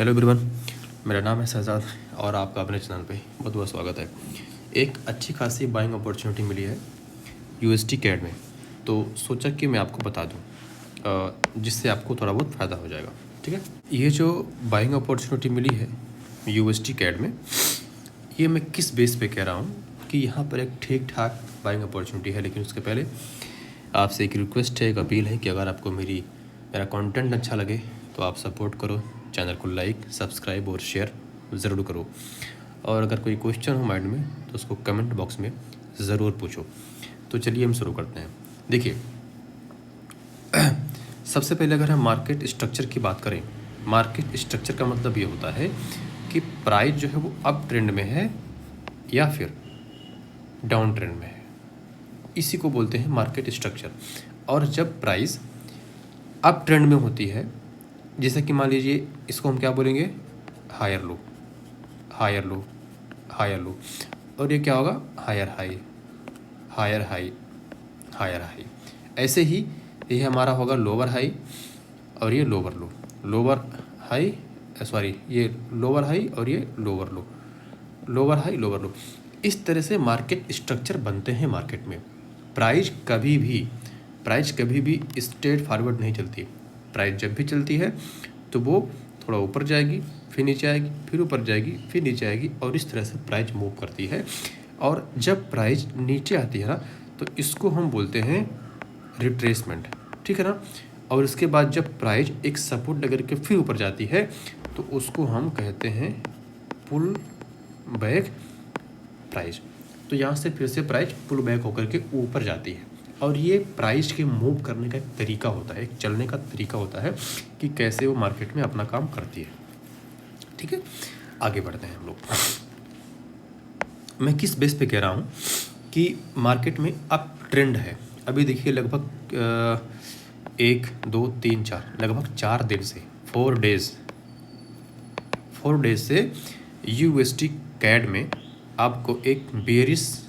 Hello everyone, मेरा नाम है शहजाद और आपका अपने चैनल पे बहुत बहुत स्वागत है। एक अच्छी खासी बाइंग अपॉर्चुनिटी मिली है यूएसटी कैड में, तो सोचा कि मैं आपको बता दूं जिससे आपको थोड़ा बहुत फ़ायदा हो जाएगा। ठीक है, ये जो बाइंग अपॉर्चुनिटी मिली है यूएसटी कैड में, ये मैं किस बेस पे कह रहा हूँ कि यहाँ पर एक ठीक ठाक बाइंग अपॉर्चुनिटी है। लेकिन उसके पहले आपसे एक रिक्वेस्ट है, एक अपील है कि अगर आपको मेरा कंटेंट अच्छा लगे तो आप सपोर्ट करो, चैनल को लाइक, सब्सक्राइब और शेयर ज़रूर करो। और अगर कोई क्वेश्चन हो माइंड में तो उसको कमेंट बॉक्स में ज़रूर पूछो। तो चलिए हम शुरू करते हैं। देखिए, सबसे पहले अगर हम मार्केट स्ट्रक्चर की बात करें, मार्केट स्ट्रक्चर का मतलब ये होता है कि प्राइस जो है वो अप ट्रेंड में है या फिर डाउन ट्रेंड में है, इसी को बोलते हैं मार्केट स्ट्रक्चर। और जब प्राइस अप ट्रेंड में होती है, जैसे कि मान लीजिए इसको हम क्या बोलेंगे, higher low, higher low, higher low, और ये क्या होगा, higher high, higher high, higher high. ऐसे ही ये हमारा होगा लोअर हाई और ये lower low, lower high, sorry ये लोअर हाई और ये lower low, lower high lower low. इस तरह से मार्केट स्ट्रक्चर बनते हैं मार्केट में। प्राइस कभी भी स्ट्रेट फॉरवर्ड नहीं चलती। प्राइस जब भी चलती है तो वो थोड़ा ऊपर जाएगी, फिर नीचे आएगी, फिर ऊपर जाएगी, फिर नीचे आएगी, और इस तरह से प्राइस मूव करती है। और जब प्राइस नीचे आती है ना, तो इसको हम बोलते हैं रिट्रेसमेंट, ठीक है ना। और उसके बाद जब प्राइस एक सपोर्ट लेकर के फिर ऊपर जाती है तो उसको हम कहते हैं पुल बैक प्राइस। तो यहाँ से फिर से प्राइस पुल बैक होकर के ऊपर जाती है। और ये प्राइस के मूव करने का एक तरीका होता है, एक चलने का तरीका होता है कि कैसे वो मार्केट में अपना काम करती है। ठीक है, आगे बढ़ते हैं हम लोग। मैं किस बेस पे कह रहा हूँ कि मार्केट में अप ट्रेंड है। अभी देखिए लगभग 1 2 3 4 लगभग 4 दिन से 4 डेज से यूएसटी कैड में आपको एक बेरिश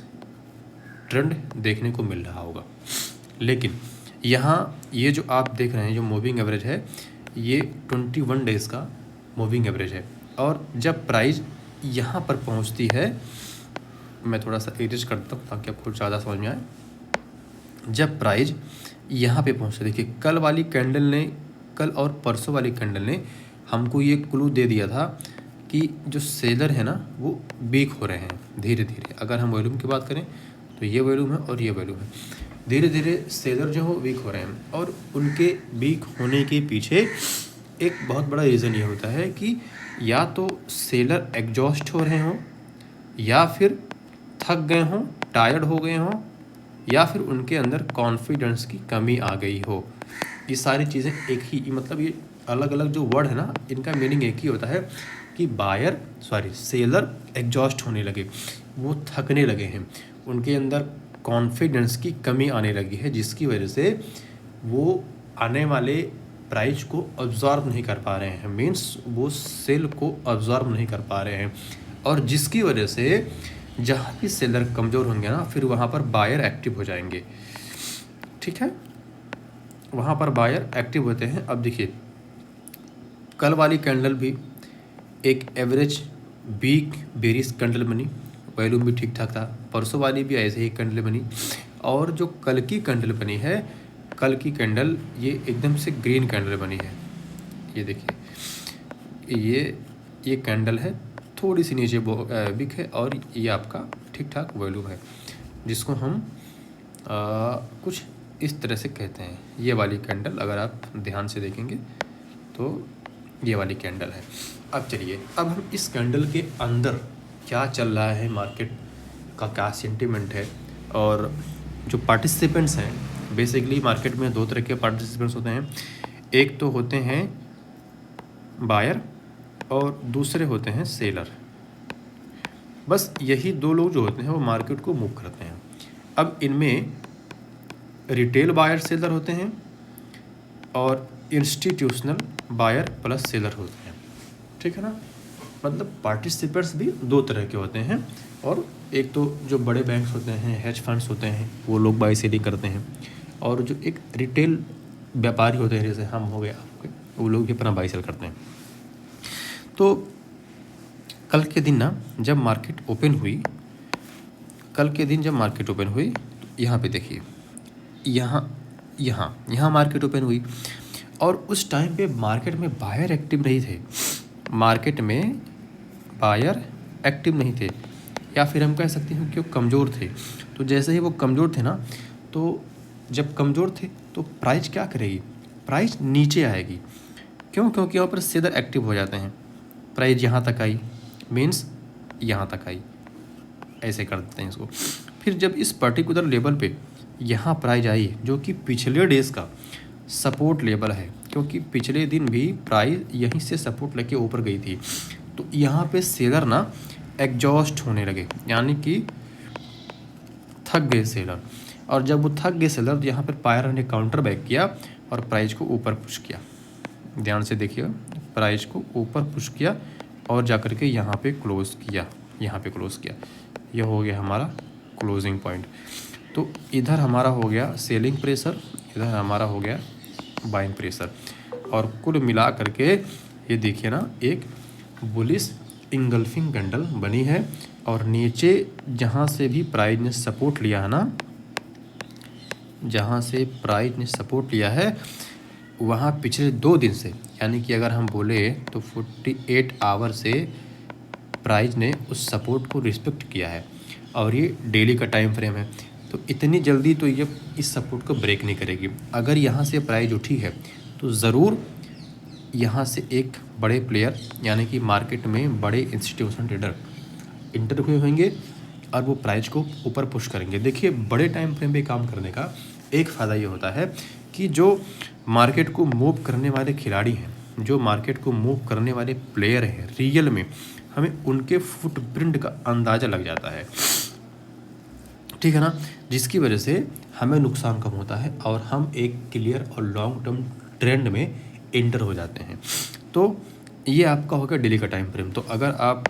ट्रेंड देखने को मिल रहा होगा। लेकिन यहाँ ये जो आप देख रहे हैं, जो मूविंग एवरेज है, ये 21 डेज़ का मूविंग एवरेज है। और जब प्राइस यहाँ पर पहुँचती है, मैं थोड़ा सा एडजस्ट करता हूँ ताकि आपको ज़्यादा समझ में आए। जब प्राइस यहाँ पे पहुँचता, देखिए कल और परसों वाली कैंडल ने हमको ये क्लू दे दिया था कि जो सेलर है ना वो वीक हो रहे हैं धीरे धीरे। अगर हम वॉल्यूम की बात करें तो ये वॉल्यूम है और ये वॉल्यूम है, धीरे धीरे सेलर जो हो वीक हो रहे हैं। और उनके वीक होने के पीछे एक बहुत बड़ा रीज़न ये होता है कि या तो सेलर एग्जॉस्ट हो रहे हों, या फिर थक गए हों, टायर्ड हो गए हों, या फिर उनके अंदर कॉन्फिडेंस की कमी आ गई हो। ये सारी चीज़ें एक ही, मतलब ये अलग अलग जो वर्ड है ना, इनका मीनिंग एक ही होता है कि सेलर एग्जॉस्ट होने लगे, वो थकने लगे हैं, उनके अंदर कॉन्फिडेंस की कमी आने लगी है, जिसकी वजह से वो आने वाले प्राइस को ऑब्जॉर्व नहीं कर पा रहे हैं, मीन्स वो सेल को ऑब्जॉर्व नहीं कर पा रहे हैं। और जिसकी वजह से जहाँ भी सेलर कमज़ोर होंगे ना, फिर वहाँ पर बायर एक्टिव हो जाएंगे। ठीक है, वहाँ पर बायर एक्टिव होते हैं। अब देखिए, कल वाली कैंडल भी एक एवरेज वीक बेरिश कैंडल बनी, वॉल्यूम भी ठीक ठाक था। परसों वाली भी ऐसे ही कैंडल बनी। और जो कल की कैंडल बनी है, कल की कैंडल ये एकदम से ग्रीन कैंडल बनी है। ये देखिए, ये कैंडल है, थोड़ी सी नीचे वीक है, और ये आपका ठीक ठाक वॉल्यूम है, जिसको हम कुछ इस तरह से कहते हैं। ये वाली कैंडल अगर आप ध्यान से देखेंगे तो ये वाली कैंडल है। अब चलिए, अब हम इस कैंडल के अंदर क्या चल रहा है, मार्केट का क्या सेंटिमेंट है। और जो पार्टिसिपेंट्स हैं, बेसिकली मार्केट में 2 तरह के पार्टिसिपेंट्स होते हैं। एक तो होते हैं बायर और दूसरे होते हैं सेलर। बस यही 2 लोग जो होते हैं वो मार्केट को मूव करते हैं। अब इनमें रिटेल बायर सेलर होते हैं और इंस्टीट्यूशनल बायर प्लस सेलर होते हैं। ठीक है ना, मतलब पार्टिसिपेंट्स भी 2 तरह के होते हैं। और एक तो जो बड़े बैंक्स होते हैं, हेज फंड्स होते हैं, वो लोग बाई सेलिंग करते हैं। और जो एक रिटेल व्यापारी होते हैं, जैसे हम हो गए, आप हो गए, वो लोग भी अपना बाई सेल करते हैं। तो कल के दिन ना जब मार्केट ओपन हुई, तो यहाँ पे देखिए, यहाँ मार्केट ओपन हुई और उस टाइम पे मार्केट में बायर एक्टिव नहीं थे, या फिर हम कह सकते हैं कि वो कमज़ोर थे। तो जैसे ही वो कमज़ोर थे ना, तो जब कमज़ोर थे तो प्राइस क्या करेगी, प्राइस नीचे आएगी। क्यों? क्योंकि यहाँ पर सेलर एक्टिव हो जाते हैं। प्राइस यहाँ तक आई, मीन्स यहाँ तक आई, ऐसे कर देते हैं इसको। फिर जब इस पर्टिकुलर लेवल पे यहाँ प्राइस आई, जो कि पिछले डेज का सपोर्ट लेवल है, क्योंकि पिछले दिन भी प्राइस यहीं से सपोर्ट लेके ऊपर गई थी, तो यहाँ पे सेलर ना एग्जॉस्ट होने लगे, यानी कि थक गए सेलर। और जब वो थक गए सेलर, तो यहाँ पर बायर ने काउंटर बैक किया और प्राइस को ऊपर पुश किया। ध्यान से देखिएगा, प्राइस को ऊपर पुश किया और जाकर के यहाँ पे क्लोज़ किया, यह हो गया हमारा क्लोजिंग पॉइंट। तो इधर हमारा हो गया सेलिंग प्रेशर, इधर हमारा हो गया बाइंग प्रेशर, और कुल मिला करके ये देखिए ना, एक बुलिश इंगल्फिंग कैंडल बनी है। और नीचे जहाँ से भी प्राइस ने सपोर्ट लिया है ना, वहाँ पिछले 2 दिन से, यानी कि अगर हम बोले तो 48 आवर से प्राइस ने उस सपोर्ट को रिस्पेक्ट किया है, और ये डेली का टाइम फ्रेम है। तो इतनी जल्दी तो ये इस सपोर्ट को ब्रेक नहीं करेगी। अगर यहाँ से प्राइस उठी है तो ज़रूर यहाँ से एक बड़े प्लेयर, यानी कि मार्केट में बड़े इंस्टीट्यूशन ट्रेडर इंटर हुए होंगे और वो प्राइस को ऊपर पुश करेंगे। देखिए, बड़े टाइम फ्रेम पे काम करने का एक फ़ायदा ये होता है कि जो मार्केट को मूव करने वाले खिलाड़ी हैं, जो मार्केट को मूव करने वाले प्लेयर हैं, रियल में हमें उनके फुटप्रिंट का अंदाज़ा लग जाता है, ठीक है ना, जिसकी वजह से हमें नुकसान कम होता है और हम एक क्लियर और लॉन्ग टर्म ट्रेंड में एंटर हो जाते हैं। तो ये आपका होगा डेली का टाइम फ्रेम। तो अगर आप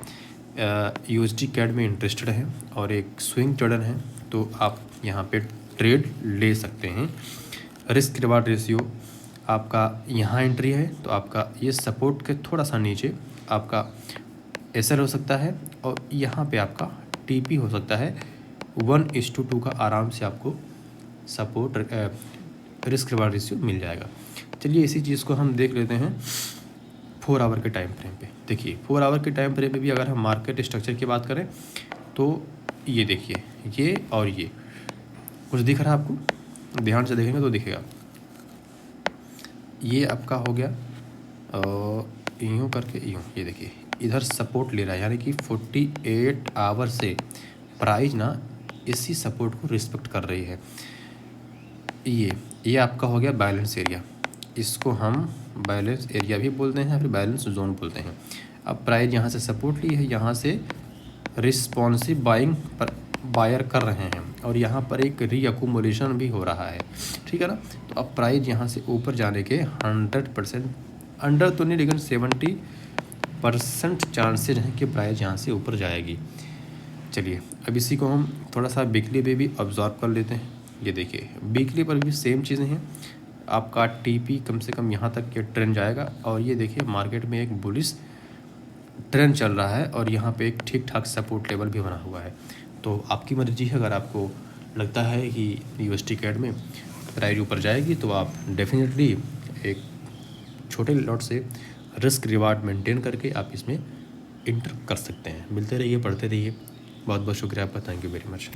USD CAD में इंटरेस्टेड हैं और एक स्विंग ट्रेडर हैं, तो आप यहाँ पे ट्रेड ले सकते हैं। रिस्क रिवार्ड रेशियो आपका यहाँ एंट्री है, तो आपका ये सपोर्ट के थोड़ा सा नीचे आपका SL हो सकता है, और यहाँ पे आपका TP हो सकता है। 1:2 का आराम से आपको सपोर्ट रिस्क रिवार्ड रेशियो मिल जाएगा। चलिए इसी चीज़ को हम देख लेते हैं 4 आवर के टाइम फ्रेम पे। देखिए, 4 आवर के टाइम फ्रेम पे भी अगर हम मार्केट स्ट्रक्चर की बात करें, तो ये देखिए, ये और ये कुछ दिख रहा है आपको, ध्यान से देखेंगे तो दिखेगा। ये आपका हो गया यूँ करके यूँ, ये देखिए इधर सपोर्ट ले रहा है, यानी कि 48 आवर से प्राइस ना इसी सपोर्ट को रिस्पेक्ट कर रही है। ये आपका हो गया बैलेंस एरिया, इसको हम बैलेंस एरिया भी बोलते हैं, फिर बैलेंस जोन बोलते हैं। अब प्राइस यहाँ से सपोर्ट ली है, यहाँ से रिस्पॉन्सिव बाइंग पर बायर कर रहे हैं, और यहाँ पर एक रीअकुमुलेशन भी हो रहा है, ठीक है ना। तो अब प्राइस यहाँ से ऊपर जाने के 100% अंडर तो नहीं, लेकिन 70% चांसेज हैं कि प्राइस यहाँ से ऊपर जाएगी। चलिए अब इसी को हम थोड़ा सा वीकली पे भी ऑब्जर्व कर लेते हैं। ये देखिए, वीकली पर भी सेम चीज़ें हैं। आपका TP कम से कम यहाँ तक के ट्रेंड जाएगा, और ये देखिए मार्केट में एक बुलिश ट्रेंड चल रहा है, और यहाँ पे एक ठीक ठाक सपोर्ट लेवल भी बना हुआ है। तो आपकी मर्जी है, अगर आपको लगता है कि USD CAD में प्राइस ऊपर जाएगी, तो आप डेफिनेटली एक छोटे लॉट से रिस्क रिवार्ड मेंटेन करके आप इसमें इंटर कर सकते हैं। मिलते रहिए, पढ़ते रहिए। बहुत बहुत शुक्रिया आपका, थैंक यू वेरी मच।